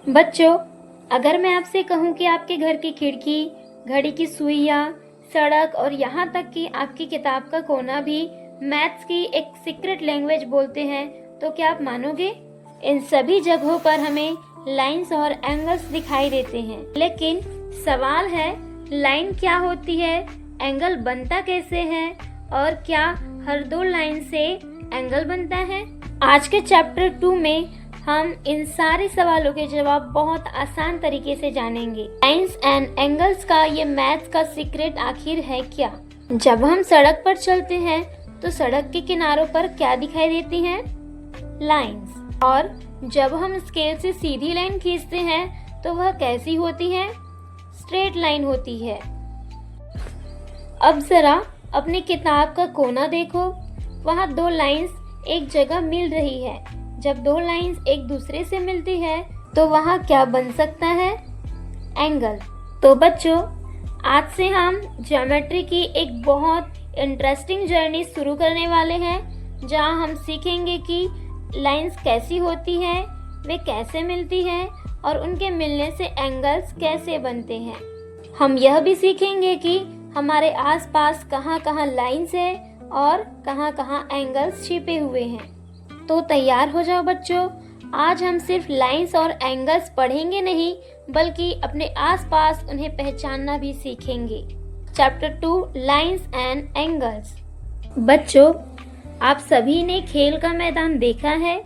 बच्चों, अगर मैं आपसे कहूँ कि आपके घर की खिड़की, घड़ी की सुइयाँ, सड़क और यहाँ तक कि आपकी किताब का कोना भी मैथ्स की एक सीक्रेट लैंग्वेज बोलते हैं, तो क्या आप मानोगे? इन सभी जगहों पर हमें लाइंस और एंगल्स दिखाई देते हैं। लेकिन सवाल है, लाइन क्या होती है, एंगल बनता कैसे है और क्या हर दो लाइन से एंगल बनता है? आज के चैप्टर 2 में हम इन सारे सवालों के जवाब बहुत आसान तरीके से जानेंगे। लाइंस एंड एंगल्स का ये मैथ्स का सीक्रेट आखिर है क्या? जब हम सड़क पर चलते हैं तो सड़क के किनारों पर क्या दिखाई देती हैं? लाइंस। और जब हम स्केल से सीधी लाइन खींचते हैं तो वह कैसी होती है? स्ट्रेट लाइन होती है। अब जरा अपनी किताब का कोना देखो, वहाँ दो लाइंस एक जगह मिल रही है। जब दो लाइंस एक दूसरे से मिलती है तो वहाँ क्या बन सकता है? एंगल। तो बच्चों, आज से हम ज्योमेट्री की एक बहुत इंटरेस्टिंग जर्नी शुरू करने वाले हैं, जहाँ हम सीखेंगे कि लाइंस कैसी होती हैं, वे कैसे मिलती हैं और उनके मिलने से एंगल्स कैसे बनते हैं। हम यह भी सीखेंगे कि हमारे आसपास कहाँ कहाँ लाइंस है और कहाँ कहाँ एंगल्स छिपे हुए हैं। तो तैयार हो जाओ बच्चों, आज हम सिर्फ लाइंस और एंगल्स पढ़ेंगे नहीं, बल्कि अपने आसपास उन्हें पहचानना भी सीखेंगे। Chapter 2 lines and angles. बच्चों, आप सभी ने खेल का मैदान देखा है।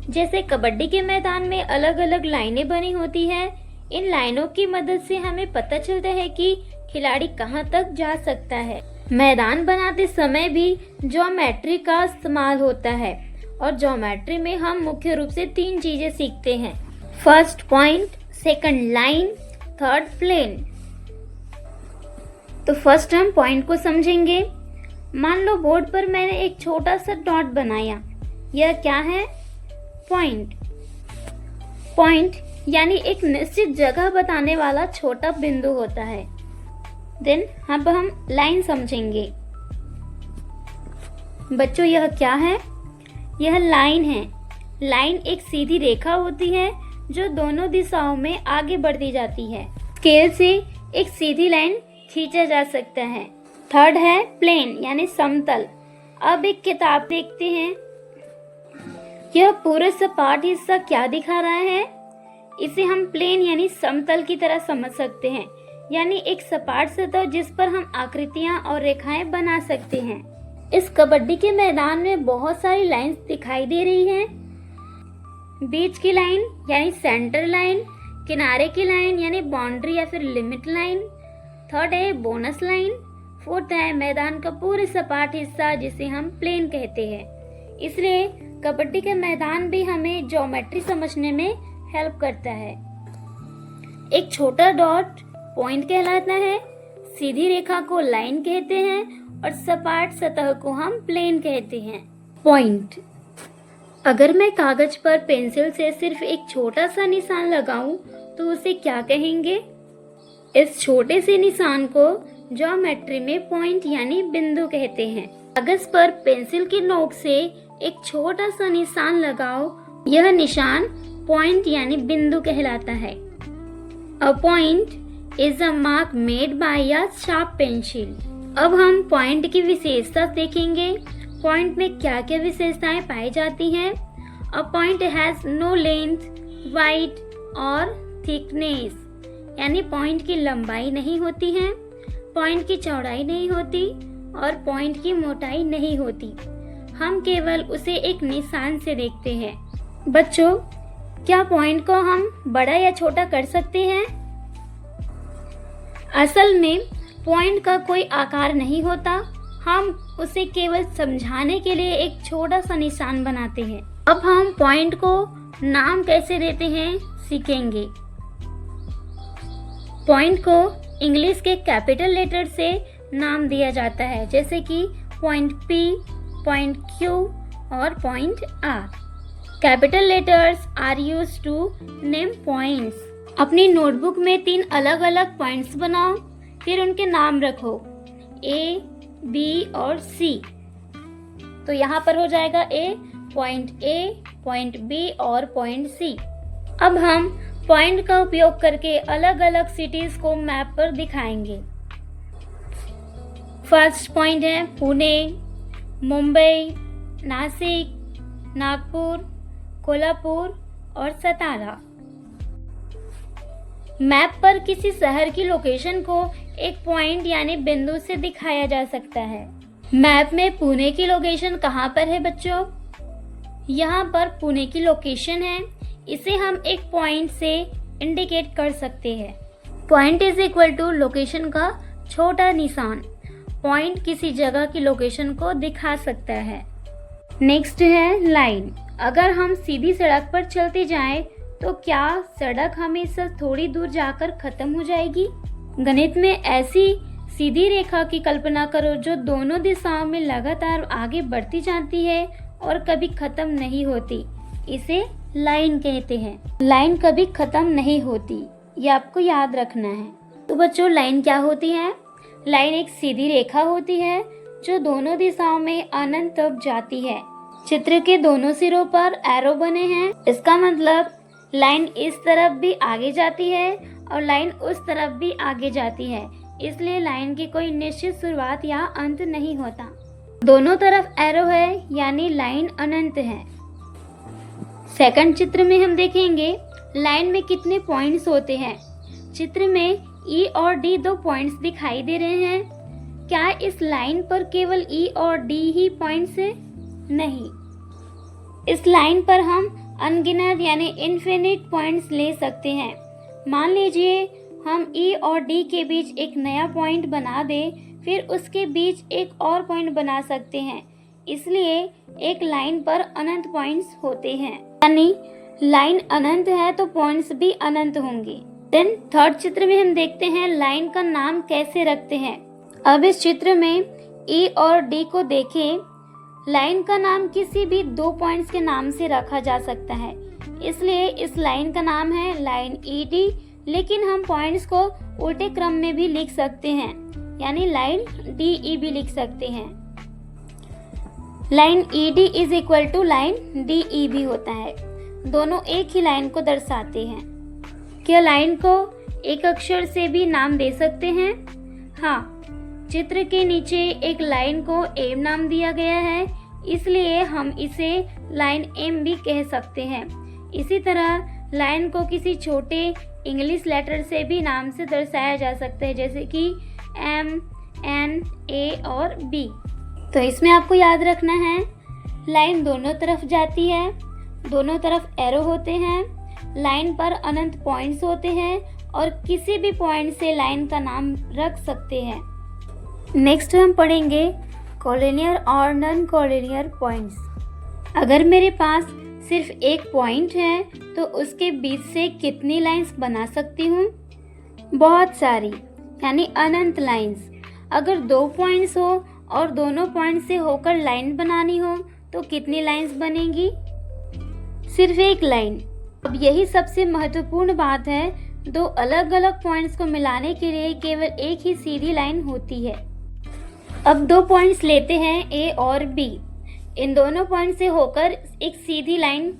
जैसे कबड्डी के मैदान में अलग अलग लाइनें बनी होती हैं। इन लाइनों की मदद से हमें पता चलता है कि खिलाड़ी कहाँ तक जा सकता है। मैदान बनाते समय भी ज्योमेट्री का इस्तेमाल होता है और ज्योमेट्री में हम मुख्य रूप से 3 चीजें सीखते हैं। First point, second line, third plane. तो फर्स्ट हम पॉइंट को समझेंगे। मान लो बोर्ड पर मैंने एक छोटा सा डॉट बनाया। यह क्या है? पॉइंट। पॉइंट यानी एक निश्चित जगह बताने वाला छोटा बिंदु होता है। देन अब हम लाइन समझेंगे। बच्चों, यह क्या है? यह लाइन है। लाइन एक सीधी रेखा होती है जो दोनों दिशाओं में आगे बढ़ती जाती है। स्केल से एक सीधी लाइन खींचा जा सकता है। थर्ड है प्लेन यानी समतल। अब एक किताब देखते हैं। यह पूरा सपाट हिस्सा क्या दिखा रहा है? इसे हम प्लेन यानी समतल की तरह समझ सकते हैं, यानी एक सपाट सतह जिस पर हम आकृतियां और रेखाएं बना सकते हैं। इस कबड्डी के मैदान में बहुत सारी लाइंस दिखाई दे रही हैं। बीच की लाइन यानी सेंटर लाइन, किनारे की लाइन यानी बाउंड्री या फिर लिमिट लाइन, थर्ड है बोनस लाइन, फोर्थ है मैदान का पूरे सपाट हिस्सा जिसे हम प्लेन कहते हैं। इसलिए कबड्डी के मैदान भी हमें ज्योमेट्री समझने में हेल्प करता है। एक छोटा डॉट पॉइंट कहलाता है, सीधी रेखा को लाइन कहते हैं और सपाट सतह को हम प्लेन कहते हैं। पॉइंट। अगर मैं कागज पर पेंसिल से सिर्फ एक छोटा सा निशान लगाऊं तो उसे क्या कहेंगे? इस छोटे से निशान को ज्योमेट्री में पॉइंट यानी बिंदु कहते हैं। कागज पर पेंसिल की नोक से एक छोटा सा निशान लगाओ, यह निशान पॉइंट यानी बिंदु कहलाता है। A point is a mark made by a sharp pencil. अब हम पॉइंट की विशेषता देखेंगे। पॉइंट में क्या क्या विशेषताएं पाई जाती हैं? A point has no length, wide और थिकनेस, यानी पॉइंट की लंबाई नहीं होती है, पॉइंट की चौड़ाई नहीं होती और पॉइंट की मोटाई नहीं होती। हम केवल उसे एक निशान से देखते हैं। बच्चों, क्या पॉइंट को हम बड़ा या छोटा कर सकते हैं? असल में पॉइंट का कोई आकार नहीं होता, हम उसे केवल समझाने के लिए एक छोटा सा निशान बनाते हैं। अब हम पॉइंट को नाम कैसे देते हैं सीखेंगे। पॉइंट को इंग्लिश के कैपिटल लेटर से नाम दिया जाता है, जैसे कि पॉइंट P, पॉइंट Q और point R। Capital letters are used to name points. अपनी नोटबुक में 3 अलग अलग पॉइंट्स बनाओ, फिर उनके नाम रखो A, B और C। तो यहाँ पर हो जाएगा पॉइंट A, पॉइंट B और पॉइंट C। अब हम पॉइंट का उपयोग करके अलग अलग सिटीज को मैप पर दिखाएंगे। फर्स्ट पॉइंट है पुणे, मुंबई, नासिक, नागपुर, कोल्हापुर और सतारा। मैप पर किसी शहर की लोकेशन को एक पॉइंट यानी बिंदु से दिखाया जा सकता है। मैप में पुणे की लोकेशन कहाँ पर है बच्चों? यहाँ पर पुणे की लोकेशन है, इसे हम एक पॉइंट से इंडिकेट कर सकते हैं। Point is equal to location का छोटा निशान। पॉइंट किसी जगह की लोकेशन को दिखा सकता है। नेक्स्ट है लाइन। अगर हम सीधी सड़क पर चलते जाएं तो क्या सड़क हमेशा थोड़ी दूर जाकर खत्म हो जाएगी? गणित में ऐसी सीधी रेखा की कल्पना करो जो दोनों दिशाओं में लगातार आगे बढ़ती जाती है और कभी खत्म नहीं होती। इसे लाइन कहते हैं। लाइन कभी खत्म नहीं होती, ये आपको याद रखना है। तो बच्चों, लाइन क्या होती है? लाइन एक सीधी रेखा होती है जो दोनों दिशाओं में अनंत तक जाती है। चित्र के दोनों सिरों पर एरो बने हैं। इसका मतलब लाइन इस तरफ भी आगे जाती है और लाइन उस तरफ भी आगे जाती है, इसलिए लाइन की कोई निश्चित शुरुआत या अंत नहीं होता। दोनों तरफ एरो है यानी लाइन अनंत है। सेकंड चित्र में हम देखेंगे लाइन में कितने पॉइंट्स होते हैं। चित्र में ई और डी दो पॉइंट्स दिखाई दे रहे हैं। क्या इस लाइन पर केवल ई और डी ही पॉइंट्स है? नहीं, इस लाइन पर हम अनगिनत यानी इनफिनिट पॉइंट्स ले सकते हैं। मान लीजिए हम ई और डी के बीच एक नया पॉइंट बना दें, फिर उसके बीच एक और पॉइंट बना सकते हैं। इसलिए एक लाइन पर अनंत पॉइंट्स होते हैं, यानी लाइन अनंत है तो पॉइंट्स भी अनंत होंगे। देन थर्ड चित्र में हम देखते हैं लाइन का नाम कैसे रखते हैं। अब इस चित्र में ई और डी को देखें। लाइन का नाम किसी भी दो पॉइंट्स के नाम से रखा जा सकता है, इसलिए इस लाइन का नाम है लाइन ई डी, लेकिन हम पॉइंट्स को उल्टे क्रम में भी लिख सकते हैं, यानी लाइन डी ई भी लिख सकते हैं। Line E D is equal to line D E भी होता है। दोनों एक ही लाइन को दर्शाते हैं। क्या लाइन को एक अक्षर से भी नाम दे सकते हैं? हाँ, चित्र के नीचे एक लाइन को एम नाम दिया गया है, इसलिए हम इसे लाइन एम भी कह सकते हैं। इसी तरह लाइन को किसी छोटे इंग्लिश लेटर से भी नाम से दर्शाया जा सकता है, जैसे कि एम, एन, ए और बी। तो इसमें आपको याद रखना है लाइन दोनों तरफ जाती है, दोनों तरफ एरो होते हैं, लाइन पर अनंत पॉइंट्स होते हैं और किसी भी पॉइंट से लाइन का नाम रख सकते हैं। नेक्स्ट हम पढ़ेंगे कॉलिनियर और नॉन कॉलिनियर पॉइंट्स। अगर मेरे पास सिर्फ एक पॉइंट है तो उसके बीच से कितनी लाइंस बना सकती हूँ? बहुत सारी, यानी अनंत लाइंस। अगर दो पॉइंट्स हो और दोनों पॉइंट से होकर लाइन बनानी हो तो कितनी लाइंस बनेगी? सिर्फ एक लाइन। अब यही सबसे महत्वपूर्ण बात है, दो अलग अलग पॉइंट्स को मिलाने के लिए केवल एक ही सीधी लाइन होती है। अब दो पॉइंट्स लेते हैं ए और बी। इन दोनों पॉइंट से होकर एक सीधी लाइन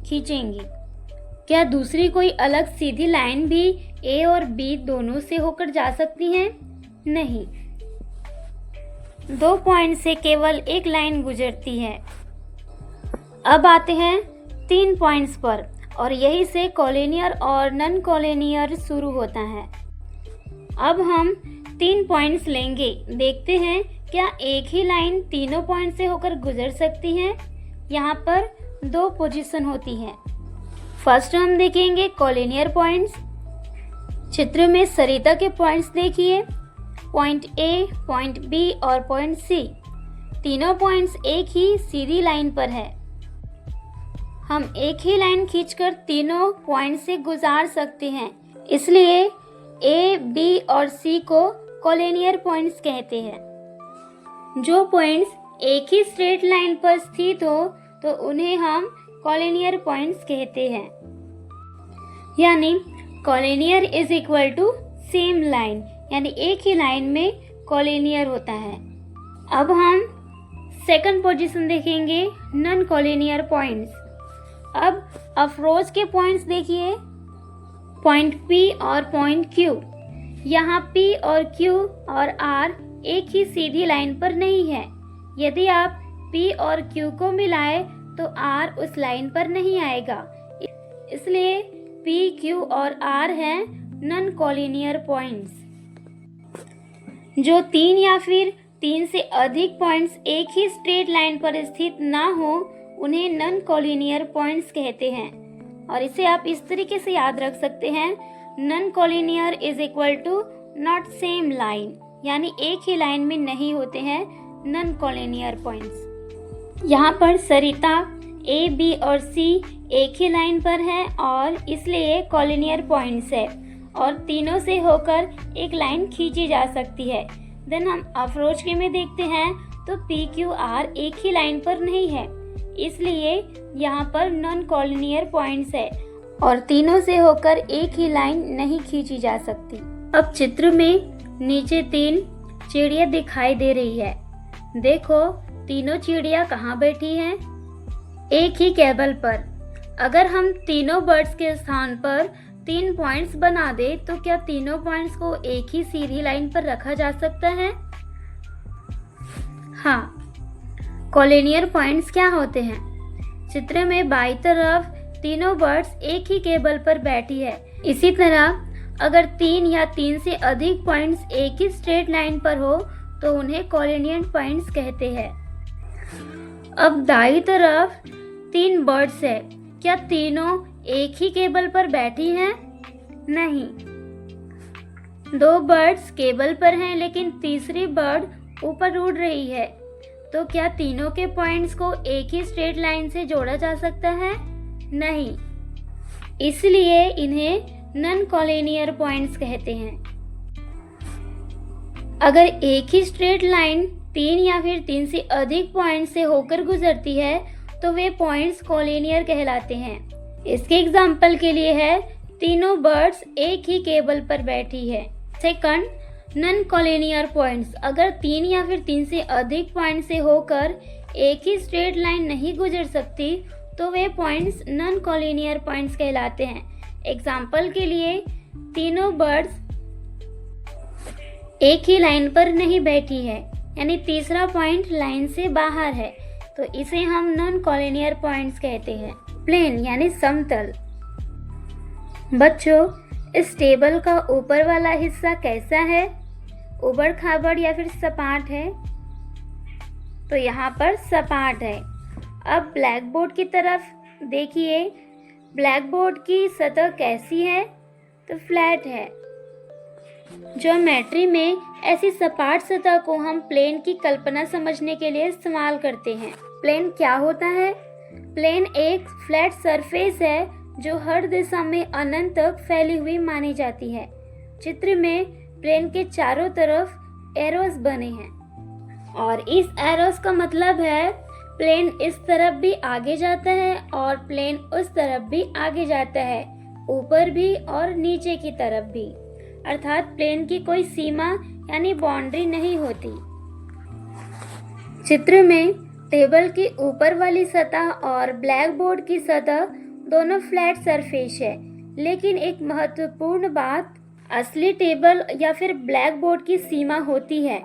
खींचेंगे। क्या दूसरी कोई अलग सीधी लाइन भी ए और बी दोनों से होकर जा सकती है? नहीं, दो पॉइंट से केवल एक लाइन गुजरती है। अब आते हैं 3 पॉइंट्स पर, और यही से कॉलिनियर और नॉन कॉलिनियर शुरू होता है। अब हम 3 पॉइंट्स लेंगे। देखते हैं क्या एक ही लाइन तीनों पॉइंट से होकर गुजर सकती है। यहाँ पर 2 पोजीशन होती है। फर्स्ट हम देखेंगे कॉलिनियर पॉइंट्स। चित्र में सरिता के पॉइंट्स देखिए, पॉइंट ए, पॉइंट बी और पॉइंट सी। तीनों पॉइंट्स एक ही सीधी लाइन पर है। हम एक ही लाइन खींचकर तीनों पॉइंट से गुजार सकते हैं, इसलिए ए, बी और सी को कॉलिनियर पॉइंट्स कहते हैं। जो पॉइंट्स एक ही स्ट्रेट लाइन पर स्थित हो तो उन्हें हम कॉलिनियर पॉइंट्स कहते हैं। यानी collinear is equal to same line, यानी एक ही लाइन में कॉलिनियर होता है। अब हम सेकंड पोजीशन देखेंगे, नॉन कॉलिनियर पॉइंट्स। अब अफरोज के पॉइंट्स देखिए, पॉइंट P और पॉइंट Q। यहाँ P और Q और R एक ही सीधी लाइन पर नहीं है। यदि आप P और Q को मिलाएं तो R उस लाइन पर नहीं आएगा। इसलिए P, Q और R हैं नॉन कॉलिनियर पॉइंट्स। जो 3 या फिर 3 से अधिक पॉइंट्स एक ही स्ट्रेट लाइन पर स्थित ना हो उन्हें नॉन कॉलिनियर पॉइंट्स कहते हैं। और इसे आप इस तरीके से याद रख सकते हैं, non collinear is equal to not same line, यानी एक ही लाइन में नहीं होते हैं नॉन कॉलिनियर पॉइंट्स। यहाँ पर सरिता A, B और C एक ही लाइन पर है और इसलिए कॉलिनियर पॉइंट्स है और तीनों से होकर एक लाइन खींची जा सकती है। देन हम अप्रोच के में देखते हैं तो P, Q, R एक ही लाइन पर नहीं है, इसलिए यहाँ पर नॉन कॉलिनियर पॉइंट्स है और तीनों से होकर एक ही लाइन नहीं खींची जा सकती। अब चित्र में नीचे 3 चिड़िया दिखाई दे रही है। देखो तीनों चिड़िया कहाँ बैठी हैं? एक ही केबल पर। अगर हम तीनों बर्ड्स के स्थान पर 3 पॉइंट्स बना दे तो क्या तीनों पॉइंट्स को एक ही सीधी लाइन पर रखा जा सकता है? हाँ। कॉलिनियर पॉइंट्स क्या होते हैं? चित्र में बाईं तरफ तीनों बर्ड्स एक ही केबल पर बैठी है। इसी तरह अगर 3 या 3 से अधिक पॉइंट्स एक ही स्ट्रेट लाइन पर हो तो उन्हें कॉलिनियर पॉइंट्स कहते हैं। अब दाईं तरफ 3 बर्ड्स है। क्या तीनों एक ही केबल पर बैठी हैं? नहीं। 2 बर्ड्स केबल पर हैं लेकिन तीसरी बर्ड ऊपर उड़ रही है। तो क्या तीनों के पॉइंट्स को एक ही स्ट्रेट लाइन से जोड़ा जा सकता है? नहीं। इसलिए इन्हें नॉन कॉलिनियर पॉइंट्स कहते हैं। अगर एक ही स्ट्रेट लाइन 3 या फिर 3 से अधिक पॉइंट से होकर गुजरती है तो वे पॉइंट्स कॉलिनियर कहलाते हैं। इसके एग्जाम्पल के लिए है तीनों बर्ड्स एक ही केबल पर बैठी है। Second, non collinear points. अगर 3 या फिर 3 से अधिक पॉइंट से होकर एक ही स्ट्रेट लाइन नहीं गुजर सकती तो वे पॉइंट्स नॉन कॉलिनियर पॉइंट्स कहलाते हैं। एग्जाम्पल के लिए तीनों बर्ड्स एक ही लाइन पर नहीं बैठी है, यानी तीसरा पॉइंट लाइन से बाहर है, तो इसे हम नॉन कॉलिनियर पॉइंट्स कहते हैं। प्लेन यानी समतल। बच्चों, इस टेबल का ऊपर वाला हिस्सा कैसा है? उबड़ खाबड़ या फिर सपाट है? तो यहाँ पर सपाट है। अब ब्लैक बोर्ड की तरफ देखिए, ब्लैक बोर्ड की सतह कैसी है? तो फ्लैट है। ज्योमेट्री में ऐसी सपाट सतह को हम प्लेन की कल्पना समझने के लिए इस्तेमाल करते हैं। प्लेन क्या होता है? प्लेन एक फ्लैट सरफेस है जो हर दिशा में अनंत तक फैली हुई मानी जाती है। चित्र में प्लेन के चारों तरफ एरोस बने हैं और इस एरोस का मतलब है प्लेन इस तरफ भी आगे जाता है और प्लेन उस तरफ भी आगे जाता है, ऊपर भी और नीचे की तरफ भी। अर्थात प्लेन की कोई सीमा यानी बाउंड्री नहीं होती। चित्र में टेबल की ऊपर वाली सतह और ब्लैक बोर्ड की सतह दोनों फ्लैट सरफेस है, लेकिन एक महत्वपूर्ण बात, असली टेबल या फिर ब्लैक बोर्ड की सीमा होती है।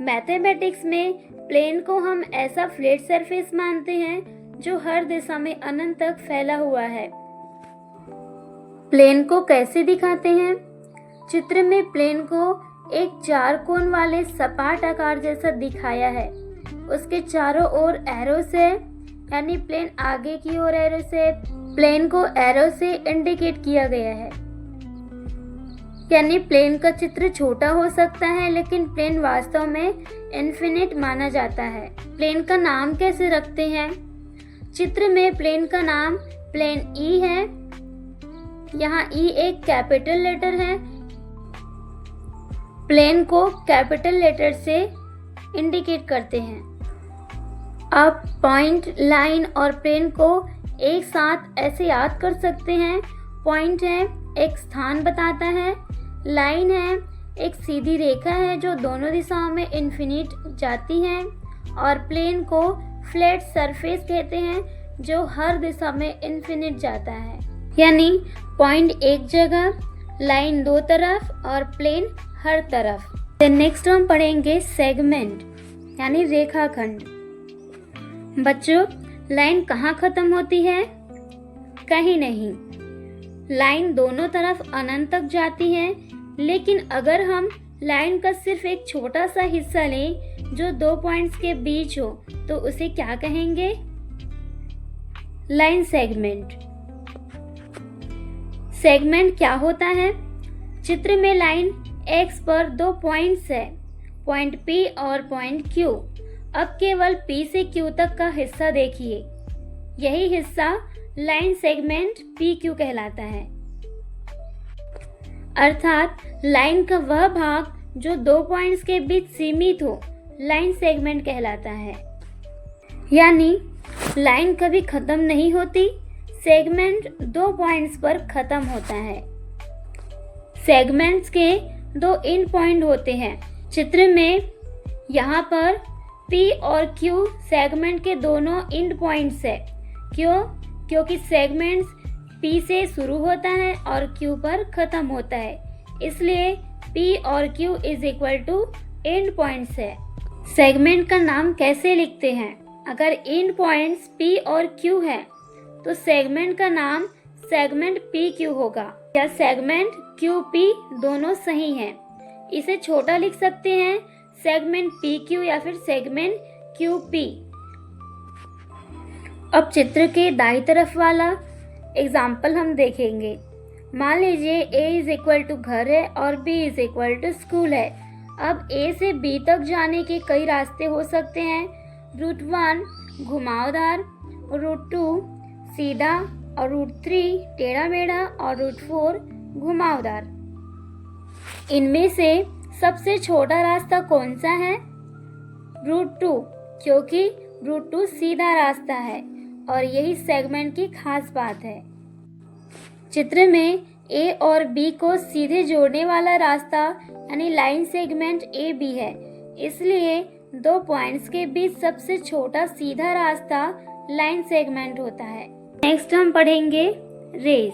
मैथमेटिक्स में प्लेन को हम ऐसा फ्लैट सरफेस मानते हैं जो हर दिशा में अनंत तक फैला हुआ है। प्लेन को कैसे दिखाते हैं? चित्र में प्लेन को एक 4 कोण वाले सपाट आकार जैसा दिखाया है। उसके चारों ओर एरोस है, यानी प्लेन आगे की ओर एरोस है। प्लेन को एरो से इंडिकेट किया गया है, यानी प्लेन का चित्र छोटा हो सकता है लेकिन प्लेन वास्तव में इन्फिनिट माना जाता है। प्लेन का नाम कैसे रखते हैं? चित्र में प्लेन का नाम प्लेन ई है। यहाँ ई एक कैपिटल लेटर है। प्लेन को कैपिटल लेटर से इंडिकेट करते हैं। आप पॉइंट, लाइन और प्लेन को एक साथ ऐसे याद कर सकते हैं। पॉइंट है, एक स्थान बताता है। लाइन है, एक सीधी रेखा है जो दोनों दिशाओं में इन्फिनिट जाती है। और प्लेन को फ्लैट सरफेस कहते हैं जो हर दिशा में इन्फिनिट जाता है। यानी पॉइंट एक जगह, लाइन दो तरफ और प्लेन हर तरफ। देन नेक्स्ट हम पढ़ेंगे सेगमेंट यानी रेखाखंड। बच्चों, लाइन कहाँ खत्म होती है? कहीं नहीं। लाइन दोनों तरफ अनंत तक जाती है, लेकिन अगर हम लाइन का सिर्फ एक छोटा सा हिस्सा लें जो दो पॉइंट्स के बीच हो तो उसे क्या कहेंगे? Line segment. सेगमेंट क्या होता है? चित्र में लाइन X पर दो पॉइंट्स है, पॉइंट P और पॉइंट Q। अब केवल P से Q तक का हिस्सा देखिए, यही हिस्सा लाइन सेगमेंट PQ कहलाता है। अर्थात लाइन का वह भाग जो दो पॉइंट्स के बीच सीमित हो लाइन सेगमेंट कहलाता है। यानी लाइन कभी खत्म नहीं होती, सेगमेंट दो पॉइंट्स पर खत्म होता है। सेगमेंट्स के दो एंड पॉइंट होते हैं। चित्र में यहाँ पर P और Q सेगमेंट के दोनों एंड पॉइंट्स है। क्यों? क्योंकि सेगमेंट्स P से शुरू होता है और Q पर खत्म होता है, इसलिए P और Q is equal to end points है। सेगमेंट का नाम कैसे लिखते हैं? अगर एंड पॉइंट्स P और Q है तो सेगमेंट का नाम सेगमेंट PQ होगा या सेगमेंट QP दोनों सही हैं। इसे छोटा लिख सकते हैं सेगमेंट PQ या फिर सेगमेंट QP। अब चित्र के दाईं तरफ वाला एग्जाम्पल हम देखेंगे। मान लीजिए A इज इक्वल टू घर है और B is equal to school है। अब A से B तक जाने के कई रास्ते हो सकते हैं। रूट 1 घुमावदार, रूट 2 सीधा और रूट 3 टेढ़ा मेढ़ा और रूट 4 घुमावदार। इनमें से सबसे छोटा रास्ता कौन सा है? रूट 2, क्योंकि रूट 2 सीधा रास्ता है और यही सेगमेंट की खास बात है। चित्र में A और B को सीधे जोड़ने वाला रास्ता यानी लाइन सेगमेंट AB है, इसलिए दो पॉइंट्स के बीच सबसे छोटा सीधा रास्ता लाइन सेगमेंट होता है। नेक्स्ट हम पढ़ेंगे रेज।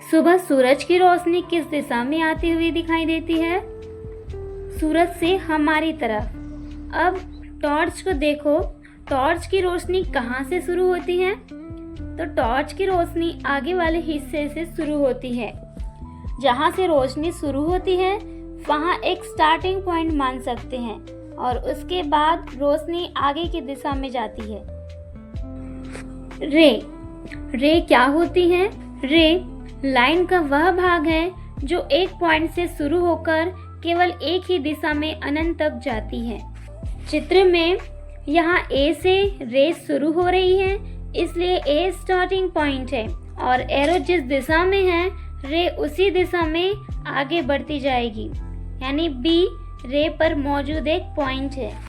सुबह सूरज की रोशनी किस दिशा में आती हुई दिखाई देती है? सूरज से हमारी तरफ। अब टॉर्च को देखो, टॉर्च की रोशनी कहाँ से शुरू होती है? तो टॉर्च की रोशनी आगे वाले हिस्से से शुरू होती है। जहाँ से रोशनी शुरू होती है वहाँ एक स्टार्टिंग पॉइंट मान सकते हैं और उसके बाद रोशनी आगे की दिशा में जाती है। रे क्या होती है? रे लाइन का वह भाग है जो एक पॉइंट से शुरू होकर केवल एक ही दिशा में अनंत तक जाती है। चित्र में यहाँ A से रेस शुरू हो रही है, इसलिए A स्टार्टिंग पॉइंट है और एरो जिस दिशा में है रे उसी दिशा में आगे बढ़ती जाएगी, यानी B रे पर मौजूद एक पॉइंट है।